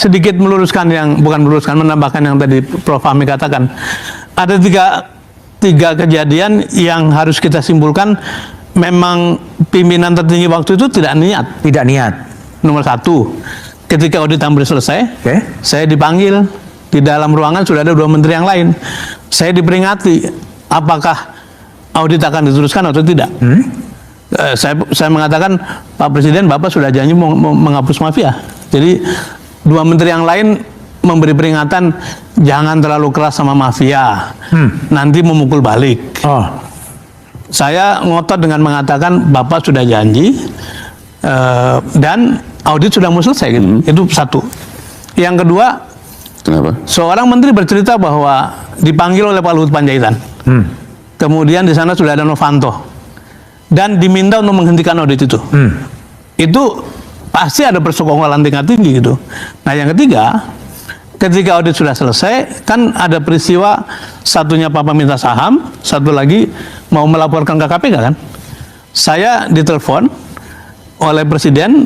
sedikit meluruskan menambahkan yang tadi Prof. Fahmi katakan. Ada tiga kejadian yang harus kita simpulkan memang pimpinan tertinggi waktu itu tidak niat. Tidak niat. Nomor satu, ketika audit hampir selesai, saya dipanggil di dalam ruangan sudah ada 2 menteri yang lain. Saya diperingati apakah audit akan diteruskan atau tidak. Saya mengatakan, Pak Presiden, Bapak sudah janji mau menghapus mafia. Jadi 2 menteri yang lain memberi peringatan, jangan terlalu keras sama mafia, nanti memukul balik. Saya ngotot dengan mengatakan Bapak sudah janji dan audit sudah mau selesai gitu. Itu satu. Yang kedua, kenapa? Seorang menteri bercerita bahwa dipanggil oleh Pak Luhut Panjaitan. Kemudian di sana sudah ada Novanto dan diminta untuk menghentikan audit itu. Itu pasti ada persekongkolan tingkat tinggi gitu. Nah, yang ketiga, ketika audit sudah selesai, kan ada peristiwa satunya Papa minta saham, satu lagi mau melaporkan ke KPK kan. Saya ditelepon oleh Presiden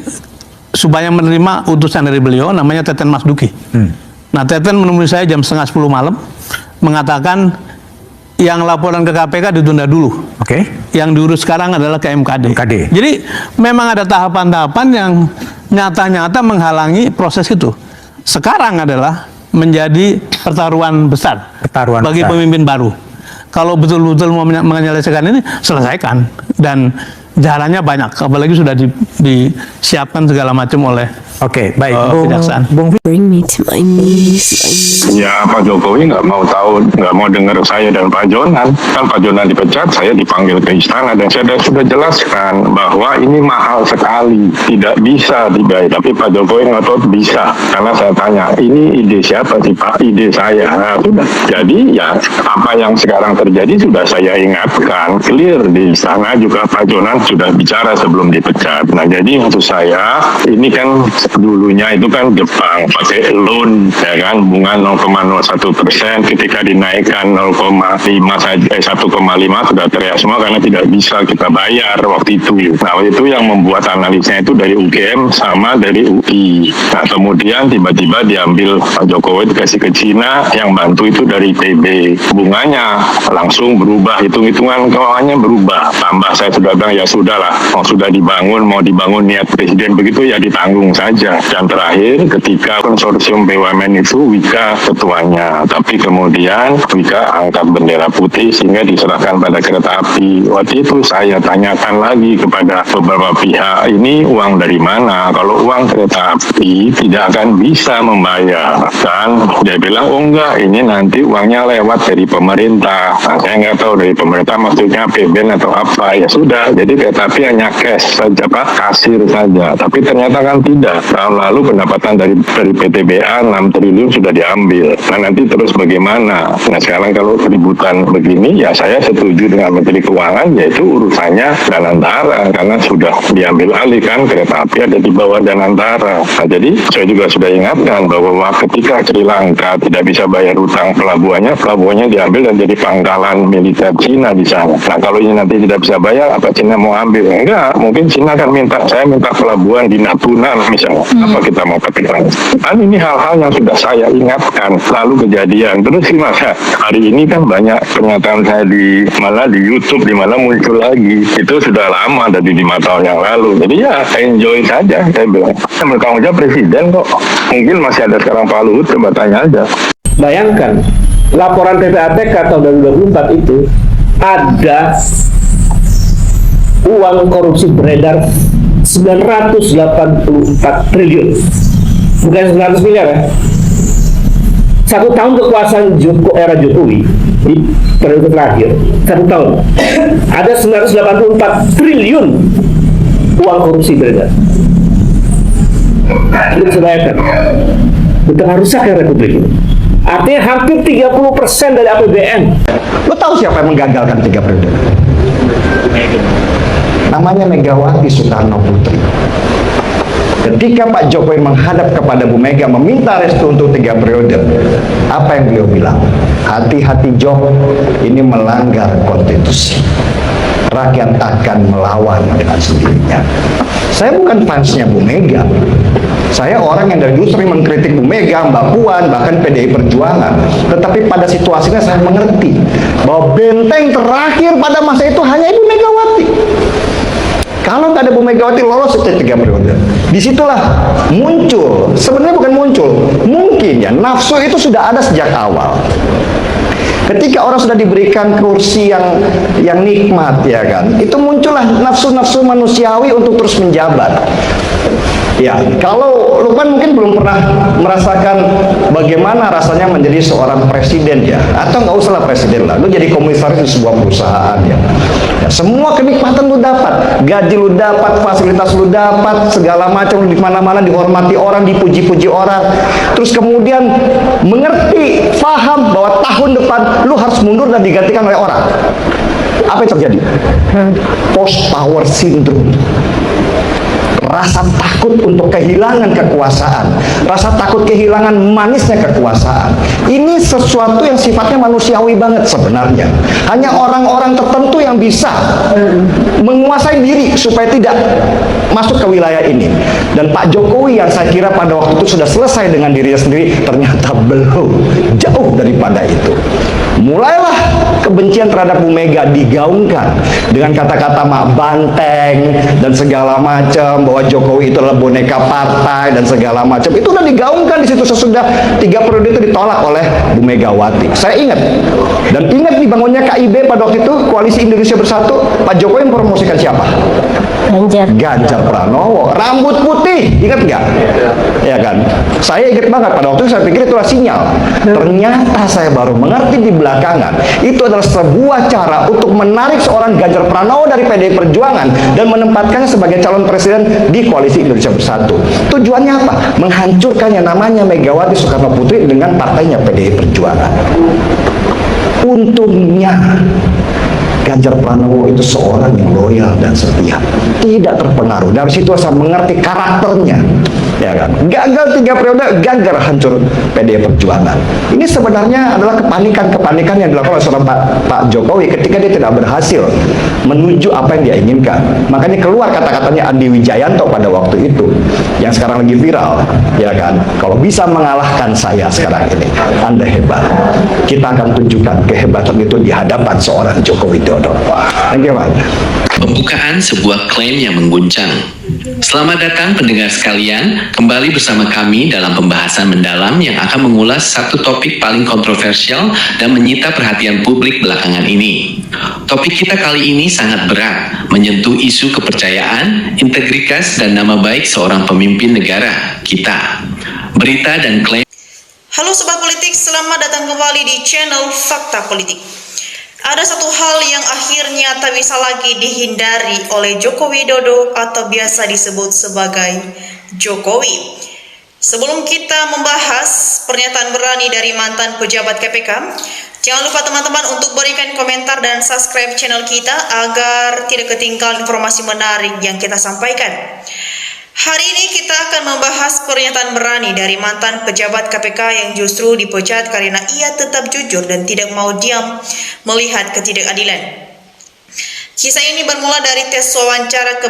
supaya menerima utusan dari beliau, namanya Teten Mas Duki. Nah, Teten menemui saya jam 9:30 malam, mengatakan yang laporan ke KPK ditunda dulu. Yang diurus sekarang adalah ke MKD. Jadi memang ada tahapan-tahapan yang nyata-nyata menghalangi proses itu. Sekarang adalah menjadi pertaruhan besar bagi pemimpin baru. Kalau betul-betul mau menyelesaikan ini, selesaikan. Dan jalannya banyak, apalagi sudah disiapkan segala macam oleh kejaksaan. Bring me to my knees. Ya, Pak Jokowi nggak mau tahu, nggak mau dengar saya dan Pak Jonan. Kan Pak Jonan dipecat, saya dipanggil ke istana dan saya sudah jelaskan bahwa ini mahal sekali, tidak bisa dibayar. Tapi Pak Jokowi ngotot bisa, karena saya tanya, ini ide siapa sih Pak? Ide saya. Nah, sudah. Jadi ya apa yang sekarang terjadi sudah saya ingatkan, clear di istana juga Pak Jonan sudah bicara sebelum dipecat. Nah, jadi maksud saya ini kan dulunya itu kan Jepang pakai loan, ya kan, bunga 0,01%, ketika dinaikkan 0,5 saja, 1,5 sudah teriak semua karena tidak bisa kita bayar waktu itu. Nah, itu yang membuat analisnya itu dari UGM sama dari UI. Nah, kemudian tiba-tiba diambil Pak Jokowi dikasih ke Cina, yang bantu itu dari PB. Bunganya langsung berubah, hitung-hitungan keuangannya berubah. Tambah saya sudah bilang ya sudahlah, sudah dibangun, mau dibangun niat Presiden begitu ya ditanggung saja. Dan terakhir ketika konsorsium BUMN itu Wika ketuanya, tapi kemudian Wika angkat bendera putih sehingga diserahkan pada kereta api. Waktu itu saya tanyakan lagi kepada beberapa pihak, ini uang dari mana? Kalau uang kereta api tidak akan bisa membayar. Dan dia bilang, oh enggak, ini nanti uangnya lewat dari pemerintah. Nah, saya nggak tahu dari pemerintah maksudnya PBN atau apa. Ya sudah, jadi kereta api hanya cash saja, Pak, kasir saja. Tapi ternyata kan tidak. Tahun lalu pendapatan dari PTBA 6 triliun sudah diambil. Nah, nanti terus bagaimana? Nah, sekarang kalau keributan begini, ya saya setuju dengan Menteri Keuangan, yaitu urusannya Danantara, karena sudah diambil alih kan, kereta api ada di bawah Danantara. Nah, jadi saya juga sudah ingatkan bahwa ketika Sri Lanka tidak bisa bayar utang pelabuhannya diambil dan jadi pangkalan militer Cina di sana. Nah, kalau ini nanti tidak bisa bayar, apa Cina mau ambil? Enggak, mungkin Cina akan saya minta pelabuhan di Natuna misalnya. Apa kita mau kepikiran? Kan ini hal-hal yang sudah saya ingatkan, lalu kejadian. Terus gimana? Hari ini kan banyak pernyataan saya di YouTube, di mana muncul lagi. Itu sudah lama, dari 5 tahun yang lalu. Jadi ya enjoy saja, saya bilang. Bertanggung jawab Presiden kok. Mungkin masih ada sekarang Pak Luhut, coba tanya aja. Bayangkan, laporan PPATK tahun 2024 itu ada uang korupsi beredar 984 triliun, bukan 900 miliar ya. 1 tahun kekuasaan era Jokowi di periode terakhir, 1 tahun ada 984 triliun uang korupsi beredar. Itu sebayangkan betapa rusaknya Republik ini. Artinya hampir 30% dari APBN. Lo tahu siapa yang menggagalkan 3 periode? Namanya Megawati Soekarno Putri. Ketika Pak Jokowi menghadap kepada Bu Mega meminta restu untuk 3 periode, apa yang beliau bilang? Hati-hati Jok, ini melanggar konstitusi. rakyat akan melawan dengan sendirinya. Saya bukan fansnya Bu Mega. Saya orang yang dari dulu sering mengkritik Bu Mega, Mbak Puan, bahkan PDI Perjuangan. Tetapi pada situasinya saya mengerti bahwa benteng terakhir pada masa itu hanya Ibu Megawati. Kalau nggak ada Bu Megawati lolos itu 3 periode. Disitulah muncul, sebenarnya bukan muncul, mungkin ya nafsu itu sudah ada sejak awal. Ketika orang sudah diberikan kursi yang nikmat, ya kan, itu muncullah nafsu-nafsu manusiawi untuk terus menjabat. Ya, kalau Lukman mungkin belum pernah merasakan bagaimana rasanya menjadi seorang presiden ya, atau nggak usahlah presiden lah, lu jadi komisaris di sebuah perusahaan ya. Ya, semua kenikmatan lu dapat, gaji lu dapat, fasilitas lu dapat, segala macam lu di mana-mana dihormati orang, dipuji-puji orang. Terus kemudian mengerti, paham bahwa tahun depan lu harus mundur dan digantikan oleh orang. Apa yang terjadi? Post power syndrome. Rasa takut untuk kehilangan kekuasaan, rasa takut kehilangan manisnya kekuasaan. Ini sesuatu yang sifatnya manusiawi banget sebenarnya. Hanya orang-orang tertentu yang bisa menguasai diri supaya tidak masuk ke wilayah ini. Dan Pak Jokowi yang saya kira pada waktu itu sudah selesai dengan dirinya sendiri, ternyata belum, jauh daripada itu. Mulailah kebencian terhadap Bu Mega digaungkan dengan kata-kata mak banteng dan segala macam, bahwa Jokowi itu adalah boneka partai dan segala macam. Itu udah digaungkan di situ sesudah 3 periode itu ditolak oleh Bu Megawati. Saya ingat, dan ingat dibangunnya KIB pada waktu itu, Koalisi Indonesia Bersatu. Pak Jokowi mempromosikan siapa? Ganjar Pranowo, rambut putih, ingat nggak? Ya kan? Saya ingat banget pada waktu itu, saya pikir itulah sinyal. Ternyata saya baru mengerti di belakangan, itu adalah sebuah cara untuk menarik seorang Ganjar Pranowo dari PDI Perjuangan dan menempatkannya sebagai calon presiden di Koalisi Indonesia Bersatu. Tujuannya apa? Menghancurkan yang namanya Megawati Soekarno Putri dengan partainya PDI Perjuangan. Untungnya Ganjar Pranowo itu seorang yang loyal dan setia, tidak terpengaruh. Dari situ saya mengerti karakternya, ya kan. Gagal 3 periode, Ganjar hancur PDI Perjuangan. Ini sebenarnya adalah kepanikan yang dilakukan oleh seorang Pak Jokowi ketika dia tidak berhasil menuju apa yang dia inginkan. Makanya keluar kata-katanya Andi Wijayanto pada waktu itu, yang sekarang lagi viral, ya kan. Kalau bisa mengalahkan saya sekarang ini, Anda hebat. Kita akan tunjukkan kehebatan itu di hadapan seorang Jokowi Dodo. Thank you, Pak. Pembukaan sebuah klaim yang mengguncang. Selamat datang pendengar sekalian, kembali bersama kami dalam pembahasan mendalam yang akan mengulas satu topik paling kontroversial dan menyita perhatian publik belakangan ini. Topik kita kali ini sangat berat, menyentuh isu kepercayaan, integritas, dan nama baik seorang pemimpin negara kita. Berita dan klaim. Halo Sobat Politik, selamat datang kembali di channel Fakta Politik. Ada satu hal yang akhirnya tak bisa lagi dihindari oleh Joko Widodo atau biasa disebut sebagai Jokowi. Sebelum kita membahas pernyataan berani dari mantan pejabat KPK, jangan lupa teman-teman untuk berikan komentar dan subscribe channel kita agar tidak ketinggalan informasi menarik yang kita sampaikan. Hari ini kita akan membahas pernyataan berani dari mantan pejabat KPK yang justru dipecat karena ia tetap jujur dan tidak mau diam melihat ketidakadilan. Kisah ini bermula dari tes wawancara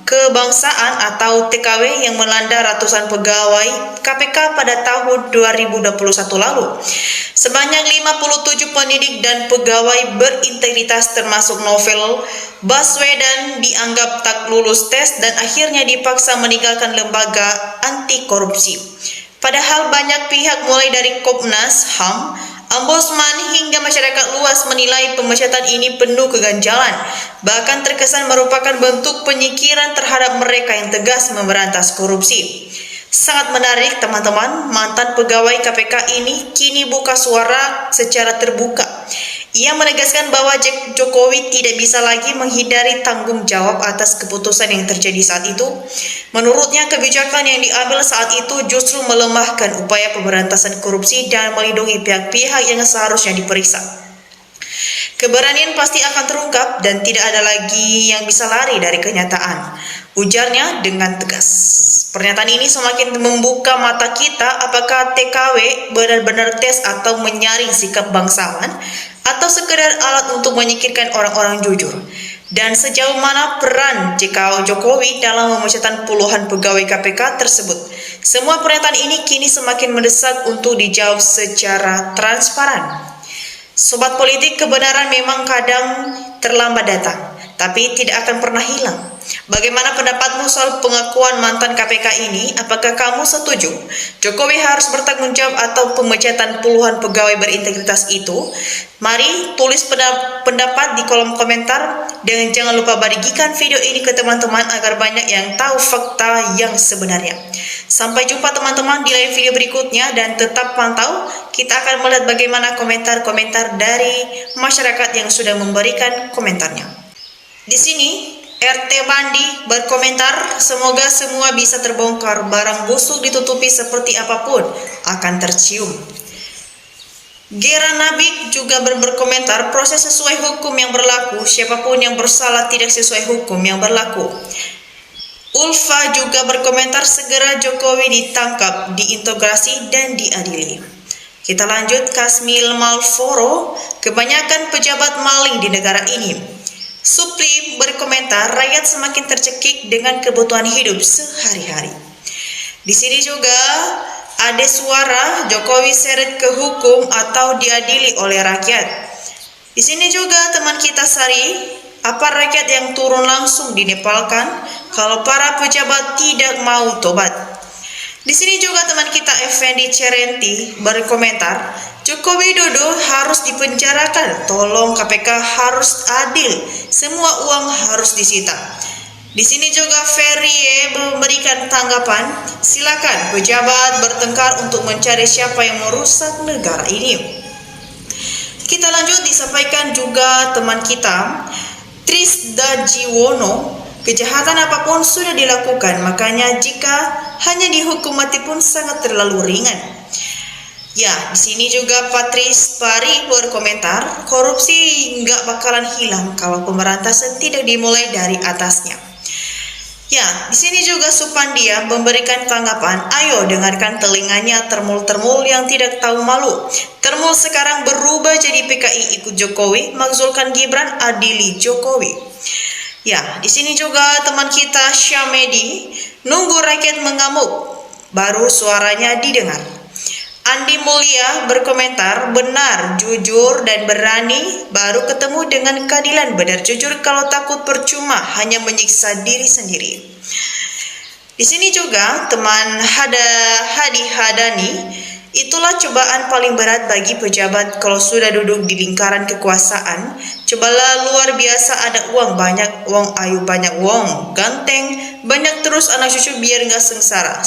kebangsaan atau TKW yang melanda ratusan pegawai KPK pada tahun 2021 lalu. Sebanyak 57 pendidik dan pegawai berintegritas termasuk Novel Baswedan dianggap tak lulus tes dan akhirnya dipaksa meninggalkan lembaga anti korupsi. Padahal banyak pihak mulai dari Komnas HAM, Ombudsman hingga masyarakat luas menilai pemecatan ini penuh keganjalan, bahkan terkesan merupakan bentuk penyikiran terhadap mereka yang tegas memberantas korupsi. Sangat menarik teman-teman, mantan pegawai KPK ini kini buka suara secara terbuka. Ia menegaskan bahwa Jokowi tidak bisa lagi menghindari tanggung jawab atas keputusan yang terjadi saat itu. Menurutnya, kebijakan yang diambil saat itu justru melemahkan upaya pemberantasan korupsi dan melindungi pihak-pihak yang seharusnya diperiksa. Keberanian pasti akan terungkap dan tidak ada lagi yang bisa lari dari kenyataan, ujarnya dengan tegas. Pernyataan ini semakin membuka mata kita apakah TKW benar-benar tes atau menyaring sikap bangsawan atau sekedar alat untuk menyingkirkan orang-orang jujur. Dan sejauh mana peran JK Jokowi dalam memecahkan puluhan pegawai KPK tersebut. Semua pernyataan ini kini semakin mendesak untuk dijawab secara transparan. Sobat politik, kebenaran memang kadang terlambat datang, tapi tidak akan pernah hilang. Bagaimana pendapatmu soal pengakuan mantan KPK ini? Apakah kamu setuju Jokowi harus bertanggung jawab atau pemecatan puluhan pegawai berintegritas itu? Mari tulis pendapat di kolom komentar dan jangan lupa bagikan video ini ke teman-teman agar banyak yang tahu fakta yang sebenarnya. Sampai jumpa teman-teman di lain video berikutnya dan tetap pantau. Kita akan melihat bagaimana komentar-komentar dari masyarakat yang sudah memberikan komentarnya. Di sini RT Bandi berkomentar, semoga semua bisa terbongkar, barang busuk ditutupi seperti apapun akan tercium. Gera Nabik juga berkomentar, proses sesuai hukum yang berlaku, siapapun yang bersalah tidak sesuai hukum yang berlaku. Ulfa juga berkomentar, segera Jokowi ditangkap, diintegrasi dan diadili. Kita lanjut, Kasmil Malforo, kebanyakan pejabat maling di negara ini. Supli berkomentar, rakyat semakin tercekik dengan kebutuhan hidup sehari-hari. Di sini juga ada suara Jokowi seret ke hukum atau diadili oleh rakyat. Di sini juga teman kita Sari, apa rakyat yang turun langsung dinepalkan kalau para pejabat tidak mau tobat. Di sini juga teman kita Effendi Cerenti berkomentar, Joko Widodo harus dipenjarakan, tolong KPK harus adil, semua uang harus disita. Di sini juga Ferrie memberikan tanggapan, silakan pejabat bertengkar untuk mencari siapa yang merusak negara ini. Kita lanjut, disampaikan juga teman kita Trisda Jiwono, kejahatan apapun sudah dilakukan, makanya jika hanya dihukum mati pun sangat terlalu ringan. Ya, di sini juga Patris Pari berkomentar, korupsi nggak bakalan hilang kalau pemberantasan tidak dimulai dari atasnya. Ya, di sini juga Supandia memberikan tanggapan, ayo dengarkan telinganya termul-termul yang tidak tahu malu. Termul sekarang berubah jadi PKI ikut Jokowi, makzulkan Gibran, adili Jokowi. Ya, di sini juga teman kita Syamedi, nunggu rakyat mengamuk, baru suaranya didengar. Andi Mulia berkomentar, benar, jujur, dan berani, baru ketemu dengan keadilan. Benar jujur, kalau takut percuma, hanya menyiksa diri sendiri. Di sini juga teman Hadi Hadani, itulah cobaan paling berat bagi pejabat kalau sudah duduk di lingkaran kekuasaan. Cobalah luar biasa ada uang, banyak uang, ayu banyak uang, ganteng, banyak terus anak cucu biar nggak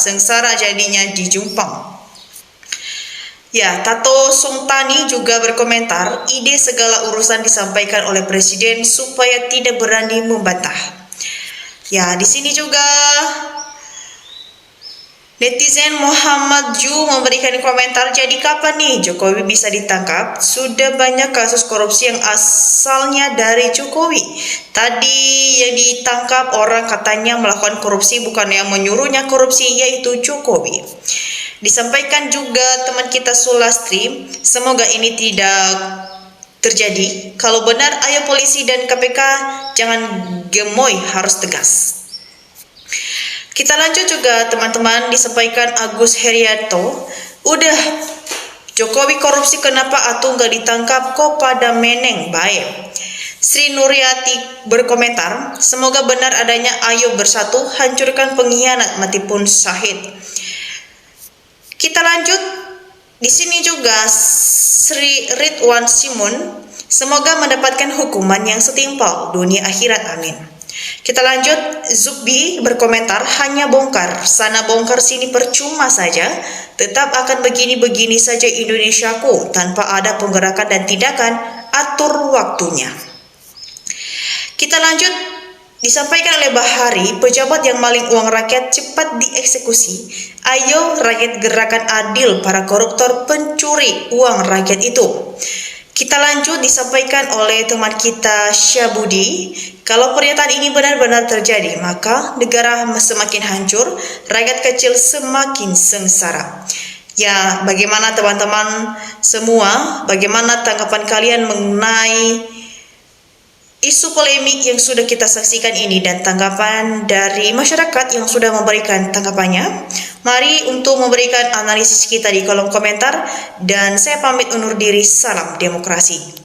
sengsara jadinya di Jumpang. Ya, Tato Sungtani juga berkomentar, ide segala urusan disampaikan oleh Presiden supaya tidak berani membantah. Ya, di sini juga netizen Muhammad Ju memberikan komentar, jadi kapan nih Jokowi bisa ditangkap? Sudah banyak kasus korupsi yang asalnya dari Jokowi. Tadi yang ditangkap orang katanya melakukan korupsi, bukan yang menyuruhnya korupsi, yaitu Jokowi. Disampaikan juga teman kita Sulastri, semoga ini tidak terjadi. Kalau benar, ayo polisi dan KPK jangan gemoy, harus tegas. Kita lanjut juga teman-teman, disampaikan Agus Herianto, udah Jokowi korupsi kenapa atuh nggak ditangkap kok pada meneng baik. Sri Nuryati berkomentar, semoga benar adanya ayo bersatu hancurkan pengkhianat mati pun syahid. Kita lanjut, di sini juga Sri Ridwan Simun, semoga mendapatkan hukuman yang setimpal dunia akhirat, amin. Kita lanjut, Zubbi berkomentar, hanya bongkar sana bongkar sini percuma saja, tetap akan begini-begini saja Indonesiaku tanpa ada penggerakan dan tindakan, atur waktunya. Kita lanjut, disampaikan oleh Bahari, pejabat yang maling uang rakyat cepat dieksekusi. Ayo rakyat gerakan adil para koruptor pencuri uang rakyat itu. Kita lanjut, disampaikan oleh teman kita Syabudi, kalau pernyataan ini benar-benar terjadi, maka negara semakin hancur, rakyat kecil semakin sengsara. Ya, bagaimana teman-teman semua, bagaimana tanggapan kalian mengenai isu polemik yang sudah kita saksikan ini dan tanggapan dari masyarakat yang sudah memberikan tanggapannya? Mari untuk memberikan analisis kita di kolom komentar, dan saya pamit undur diri. Salam demokrasi.